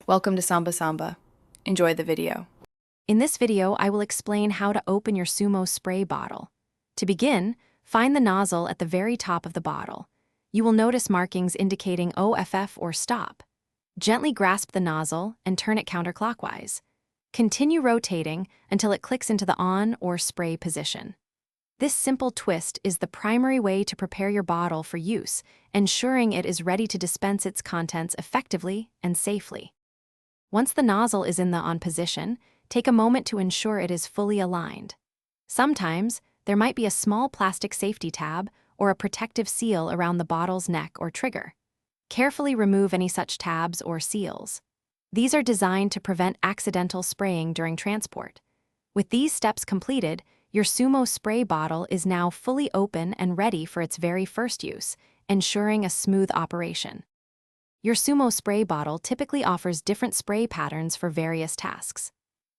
Welcome to Samba Samba. Enjoy the video. In this video, I will explain how to open your Sumo spray bottle. To begin, find the nozzle at the very top of the bottle. You will notice markings indicating OFF or stop. Gently grasp the nozzle and turn it counterclockwise. Continue rotating until it clicks into the on or spray position. This simple twist is the primary way to prepare your bottle for use, ensuring it is ready to dispense its contents effectively and safely. Once the nozzle is in the on position, take a moment to ensure it is fully aligned. Sometimes, there might be a small plastic safety tab or a protective seal around the bottle's neck or trigger. Carefully remove any such tabs or seals. These are designed to prevent accidental spraying during transport. With these steps completed, your Sumo spray bottle is now fully open and ready for its very first use, ensuring a smooth operation. Your Sumo spray bottle typically offers different spray patterns for various tasks.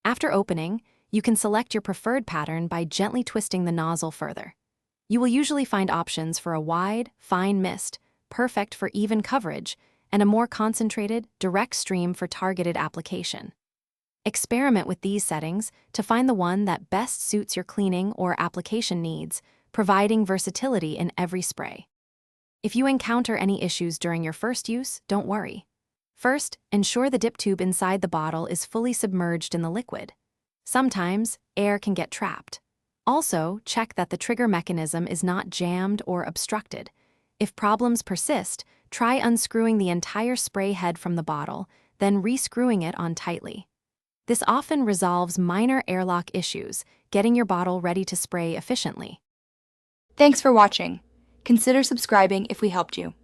After opening, you can select your preferred pattern by gently twisting the nozzle further. You will usually find options for a wide, fine mist, perfect for even coverage, and a more concentrated, direct stream for targeted application. Experiment with these settings to find the one that best suits your cleaning or application needs, providing versatility in every spray. If you encounter any issues during your first use, don't worry. First, ensure the dip tube inside the bottle is fully submerged in the liquid. Sometimes, air can get trapped. Also, check that the trigger mechanism is not jammed or obstructed. If problems persist, try unscrewing the entire spray head from the bottle, then re-screwing it on tightly. This often resolves minor airlock issues, getting your bottle ready to spray efficiently. Thanks for watching. Consider subscribing if we helped you.